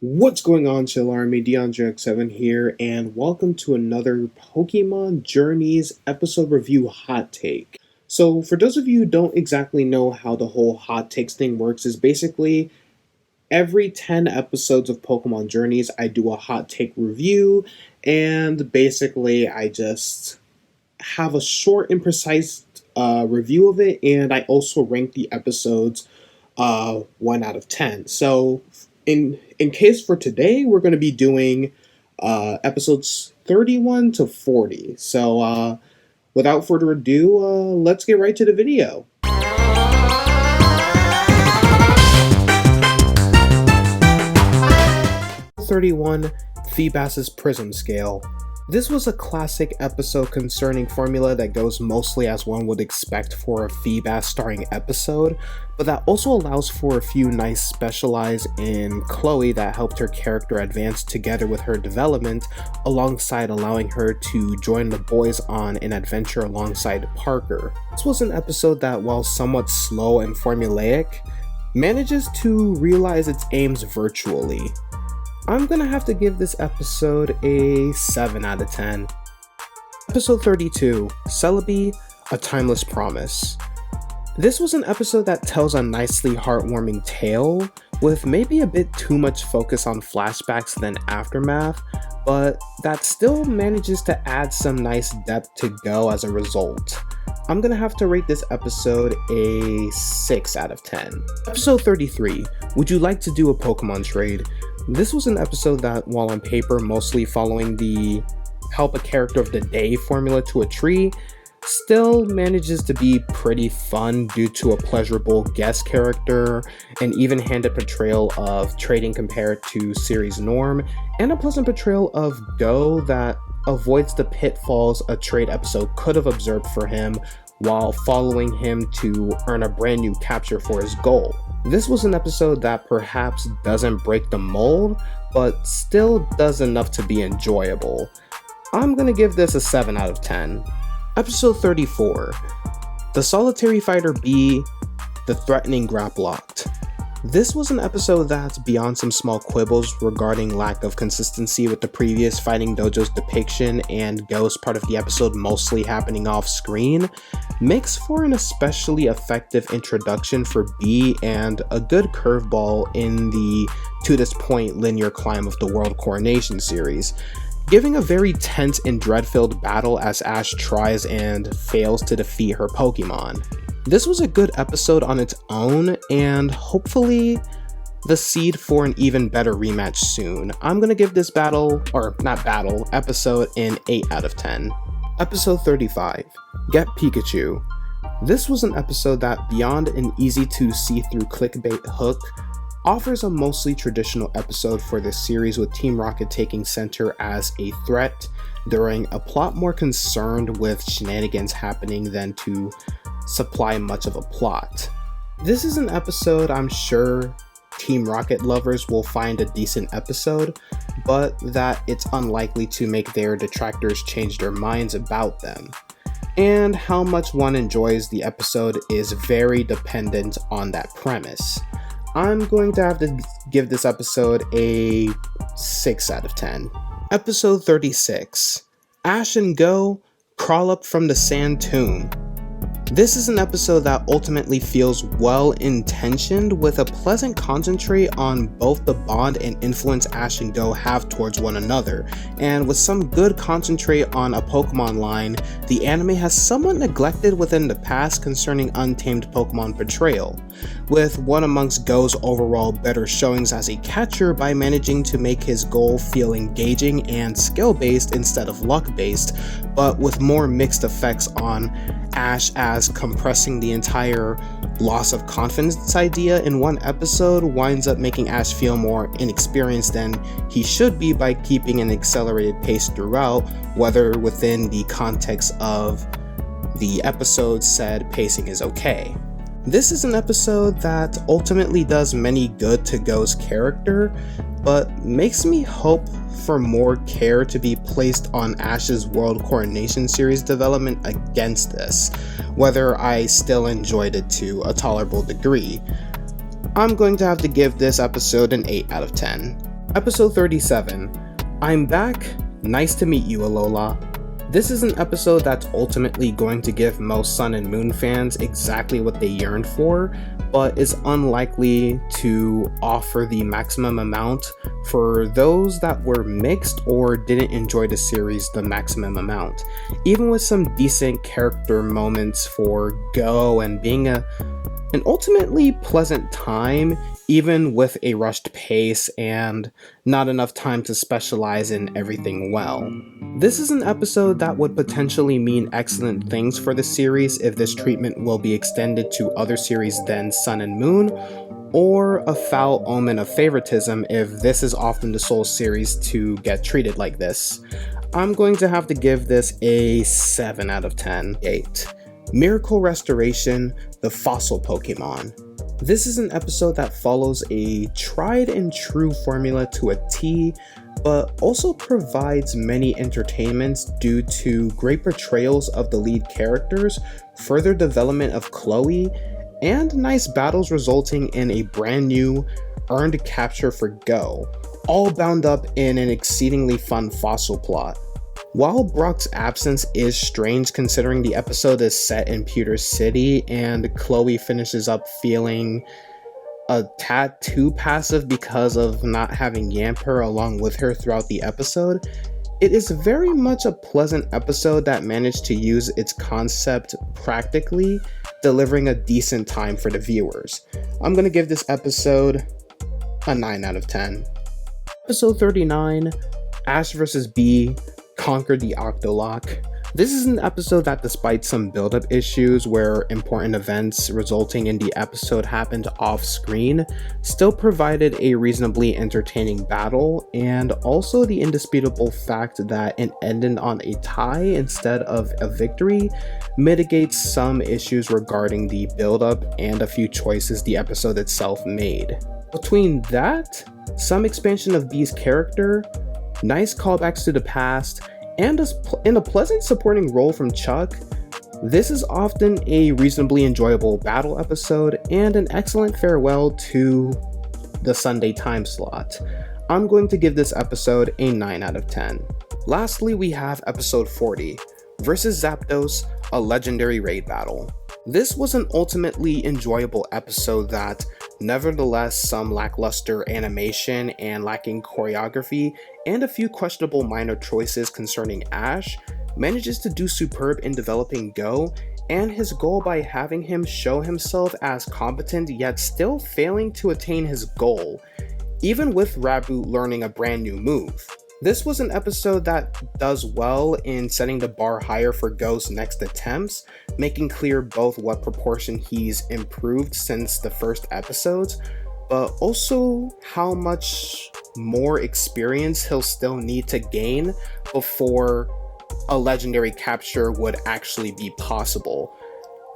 What's going on, Chill Army? DeAndre7 here, and welcome to another Pokemon Journeys episode review hot take. So, for those of you who don't exactly know how the whole hot takes thing works, is basically every 10 episodes of Pokemon Journeys, I do a hot take review, and basically I just have a short and precise review of it, and I also rank the episodes 1 out of 10. So, in case for today, we're going to be doing episodes 31 to 40. So without further ado, let's get right to the video. Episode 31, Feebas's Prism Scale. This was a classic episode concerning formula that goes mostly as one would expect for a Feebas starring episode, but that also allows for a few nice specialized in Chloe that helped her character advance together with her development, alongside allowing her to join the boys on an adventure alongside Parker. This was an episode that, while somewhat slow and formulaic, manages to realize its aims virtually. I'm gonna have to give this episode a 7 out of 10. Episode 32, Celebi, A Timeless Promise. This was an episode that tells a nicely heartwarming tale, with maybe a bit too much focus on flashbacks than aftermath, but that still manages to add some nice depth to go as a result. I'm gonna have to rate this episode a 6 out of 10. Episode 33, Would You Like to Do a Pokemon Trade? This was an episode that, while on paper mostly following the help a character of the day formula to a tree, still manages to be pretty fun due to a pleasurable guest character, an even-handed portrayal of trading compared to series norm, and a pleasant portrayal of Go that avoids the pitfalls a trade episode could have observed for him while following him to earn a brand new capture for his goal. This was an episode that perhaps doesn't break the mold, but still does enough to be enjoyable. I'm gonna give this a 7 out of 10. Episode 34, The Solitary Fighter B, The Threatening Grapploct. This was an episode that's beyond some small quibbles regarding lack of consistency with the previous Fighting Dojo's depiction and Go's part of the episode mostly happening off screen, makes for an especially effective introduction for B and a good curveball in the to this point linear climb of the World Coronation series, giving a very tense and dread-filled battle as Ash tries and fails to defeat her Pokemon. This was a good episode on its own, and hopefully the seed for an even better rematch soon. I'm gonna give this episode an 8 out of 10. Episode 35, Get Pikachu. This was an episode that, beyond an easy to see through clickbait hook, offers a mostly traditional episode for this series, with Team Rocket taking center as a threat during a plot more concerned with shenanigans happening than to supply much of a plot. This is an episode I'm sure Team Rocket lovers will find a decent episode, but that it's unlikely to make their detractors change their minds about them. And how much one enjoys the episode is very dependent on that premise. I'm going to have to give this episode a 6 out of 10. Episode 36, Ash and Go Crawl Up from the Sand Tomb. This is an episode that ultimately feels well-intentioned, with a pleasant concentrate on both the bond and influence Ash and Go have towards one another, and with some good concentrate on a Pokemon line the anime has somewhat neglected within the past concerning untamed Pokemon portrayal, with one amongst Go's overall better showings as a catcher by managing to make his goal feel engaging and skill-based instead of luck-based, but with more mixed effects on Ash, as compressing the entire loss of confidence idea in one episode winds up making Ash feel more inexperienced than he should be by keeping an accelerated pace throughout, whether within the context of the episode said pacing is okay. This is an episode that ultimately does many good to Go's character, but makes me hope for more care to be placed on Ash's World Coronation series development against this, whether I still enjoyed it to a tolerable degree. I'm going to have to give this episode an 8 out of 10. Episode 37. I'm back. Nice to meet you, Alola. This is an episode that's ultimately going to give most Sun and Moon fans exactly what they yearned for, but is unlikely to offer the maximum amount for those that were mixed or didn't enjoy the series the maximum amount. Even with some decent character moments for Go and being an ultimately pleasant time, even with a rushed pace and not enough time to specialize in everything well. This is an episode that would potentially mean excellent things for the series if this treatment will be extended to other series than Sun and Moon, or a foul omen of favoritism if this is often the sole series to get treated like this. I'm going to have to give this a 7 out of 10. 8. Miracle Restoration, the Fossil Pokemon. This is an episode that follows a tried and true formula to a T, but also provides many entertainments due to great portrayals of the lead characters, further development of Chloe, and nice battles resulting in a brand new earned capture for Go, all bound up in an exceedingly fun fossil plot. While Brock's absence is strange considering the episode is set in Pewter City and Chloe finishes up feeling a tad too passive because of not having Yamper along with her throughout the episode, it is very much a pleasant episode that managed to use its concept practically, delivering a decent time for the viewers. I'm going to give this episode a 9 out of 10. Episode 39, Ash vs. Bee, Conquer the Octolock. This is an episode that, despite some build-up issues where important events resulting in the episode happened off-screen, still provided a reasonably entertaining battle, and also the indisputable fact that it ended on a tie instead of a victory mitigates some issues regarding the build-up and a few choices the episode itself made. Between that, some expansion of Bee's character, nice callbacks to the past, and in a pleasant supporting role from Chuck, this is often a reasonably enjoyable battle episode and an excellent farewell to the Sunday time slot. I'm going to give this episode a 9 out of 10. Lastly, we have episode 40, versus Zapdos, a legendary raid battle. This was an ultimately enjoyable episode that, nevertheless, some lackluster animation and lacking choreography and a few questionable minor choices concerning Ash, manages to do superb in developing Go and his goal by having him show himself as competent yet still failing to attain his goal, even with Raboot learning a brand new move. This was an episode that does well in setting the bar higher for Go's next attempts, making clear both what proportion he's improved since the first episodes, but also how much more experience he'll still need to gain before a legendary capture would actually be possible.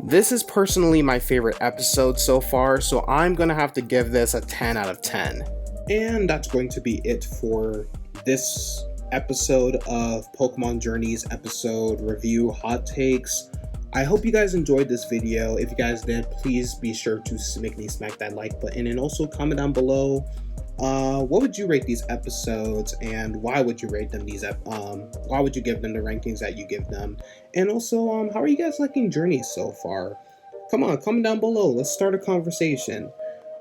This is personally my favorite episode so far, so I'm gonna have to give this a 10 out of 10. And that's going to be it for this episode of Pokemon Journey's episode review hot takes. I hope you guys enjoyed this video. If you guys did, please be sure to smack that like button and also comment down below what would you rate these episodes and why would you rate them why would you give them the rankings that you give them, and also how are you guys liking Journey so far? Come on, comment down below, let's start a conversation.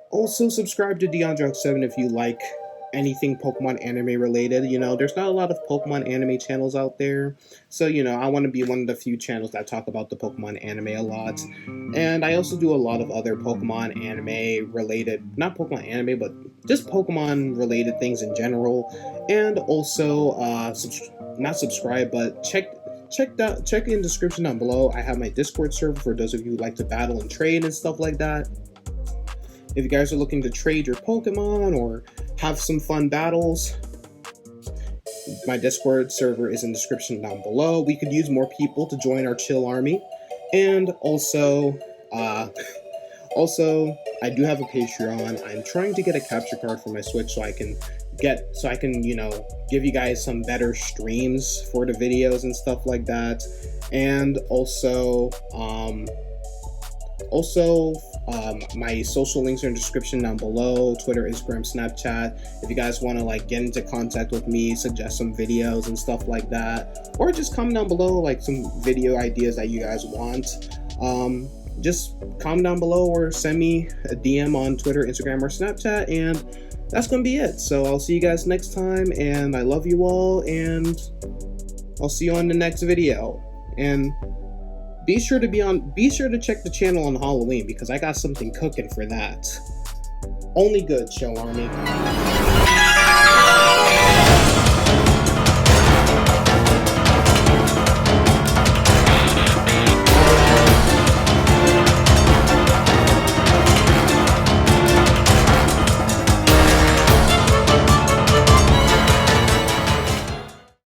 Also subscribe to DeAndre7 if you like anything Pokemon anime related. You know, there's not a lot of Pokemon anime channels out there, so you know, I want to be one of the few channels that talk about the Pokemon anime a lot. And I also do a lot of other Pokemon anime related, not Pokemon anime, but just Pokemon related things in general. And also not subscribe, but check in the description down below. I have my Discord server for those of you who like to battle and trade and stuff like that. If you guys are looking to trade your Pokemon or have some fun battles, my Discord server is in the description down below. We could use more people to join our chill army. And also, I do have a Patreon. I'm trying to get a capture card for my Switch so I can, you know, give you guys some better streams for the videos and stuff like that. And also My social links are in the description down below: Twitter, Instagram, Snapchat. If you guys want to like get into contact with me, suggest some videos and stuff like that, or just comment down below like some video ideas that you guys want, just comment down below or send me a DM on Twitter, Instagram, or Snapchat, and that's gonna be it. So I'll see you guys next time, and I love you all, and I'll see you on the next video. And be sure to check the channel on Halloween, because I got something cooking for that. Only good, Show Army.